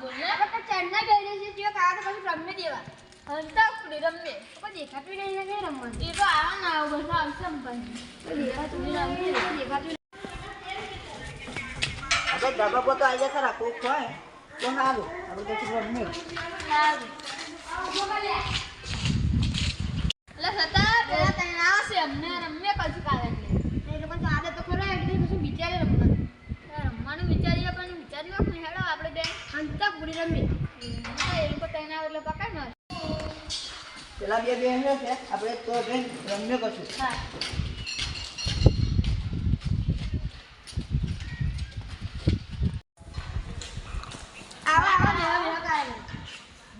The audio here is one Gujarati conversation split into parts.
બોલને આપણે ચડના ગઈ છે જે ખાવા તો પછી રમને દેવા હંતા કુડી રમને કોઈ દેખાતું નહીં ને રમવાનું એ તો આવા ના આવ બધા આવશે સંપન્ન તો દેખાતું નહીં રમને દેખાતું આપણે ડબ્બા પોતો આવી જતા રાખો હોય તો સારું આપણે પછી રમને સારું એટલે સતા પેલા તને આવશે અમને રમે પછી કાલે એટલે એ લોકો તો આદત તો ખરો એટલે પછી વિચારે રમવાનું વિચારીએ પણ વિચાર્યું કે હેડો આપણે બે હંતા કુડી રમી એ લોકો તને આવે એટલે પકડ ન પેલા બે છે આપણે તો બેન રમને કશું હા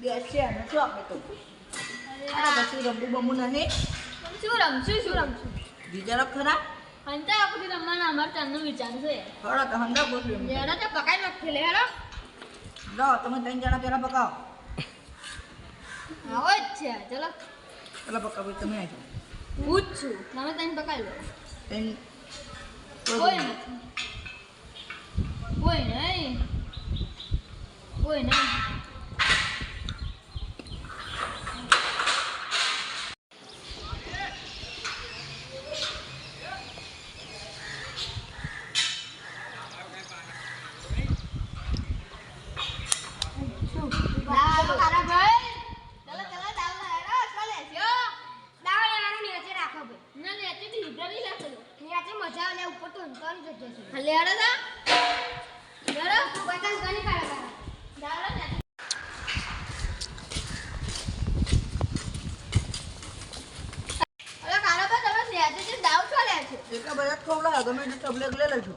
બેસે અને શું આપણે તો પછી રમવું બમવું નહીં શું રમશું બીજા ખરા હંતા આપણે રમવાના અમાર ચાંદનો વિચાર છે થોડા તો હંદા બોલ્યું જેડા તો પકાઈ નાખી લે હેડો લો તમે 3 જણા પેલા પકાવો આવો જ છે ચલો પેલા પકાવો તમે આવજો હું જ છું તમે તને પકાઈ લો કોઈ નહીં મજા આવે ઉપર તો અંતર જગ્યા છે લેડો દા લેડો બટન ગણી કાઢા દાડો ને અરે કારો પર તમે સેજે જે દાવ છો લે છે એટલા બધા ખવડા ગમે તે ટેબ્લેટ લઈ લેજો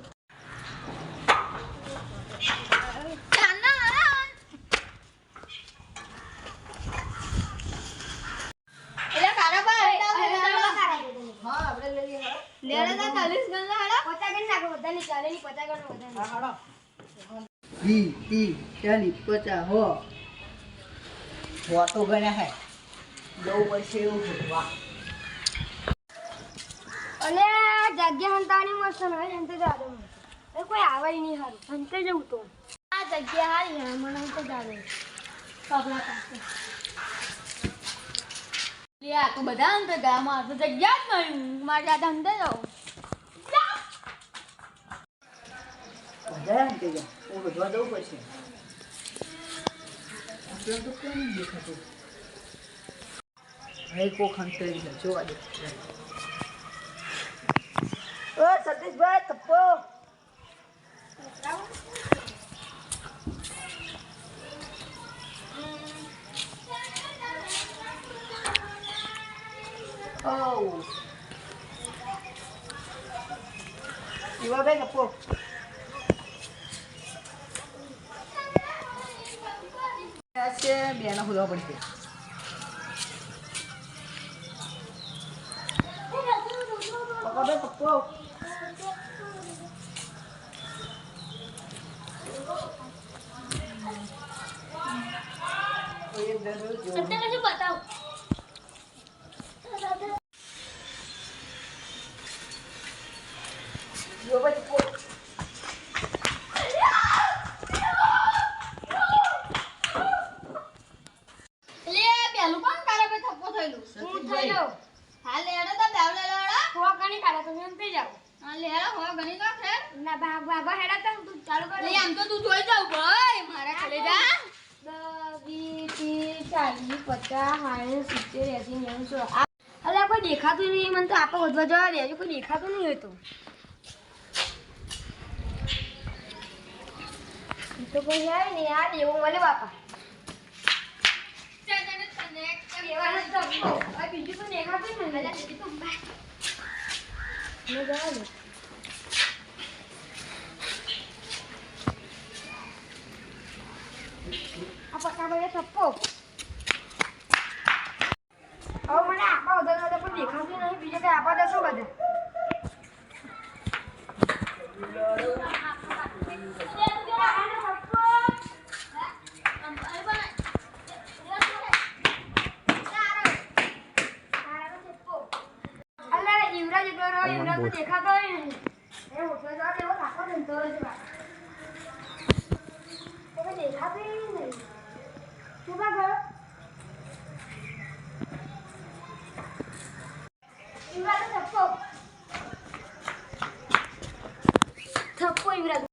લેડા તા 40 ગણ હાડા 50 ગણ નાખો બધાની ચાલે ની 50 ગણ વધારે હા હાડો 20 30 40 50 હો તો ગણ્યા હે દો વર્ષે એવું વાહ અને જગ્યા હંતાની મસ્ત નહી હંતે જાડો એ કોઈ આવે નહીં હારું હંતે જવું તો આ જગ્યા હારી મને હંતે જાડો કપડા પાસે લ્યા તું બધા હંતે ગામમાં તો જગ્યા જ નહીં મારે આ હંતે જાવ બધા હંતે જા હું બધવા દઉં પછી આપણે તો કોઈ નહીં દેખાતું ભાઈ કો ખંતે જોવા દે ઓ Satishbhai તપ્પો Oh. Iba bem, pô. Esse é bem na rua por aqui. Pô, bem, pô. અત્યારે શું બતાવ Yo voy por લે પેલું કોણ કારે પે થપ્પો થઈલું હું થઈલો હા લેડો તો દાવલે લેડો હો ગણી કાઢો તમે એમ થઈ જાવ હા લેડો હો ગણી તો ફેર ના બાબા હેડા તો તું ચાલુ કર લે આમ તો તું જોઈ જાવ ભાઈ મારા ખાલી જા 10 20 30 40 50 60 70 80 90 અલે કોઈ દેખાતું નહીં મને તો આપો વધવા જવા દે કોઈ દેખાતું નહીં હોય તો કોઈ હે ને યાર એવું મળે બાપા બીજું તો દેખાતું ને બીજું તો જવા દે આ પક્કા ભાઈ થપ્પો હવે મને આપા ઉધર પણ દેખાતું નહીં બીજું કઈ આપા દેશો બધા યુવરાજ દેખાતો હોય ને એ હોટલ એવો રાખો ને તો દેખાતું નહીં કોક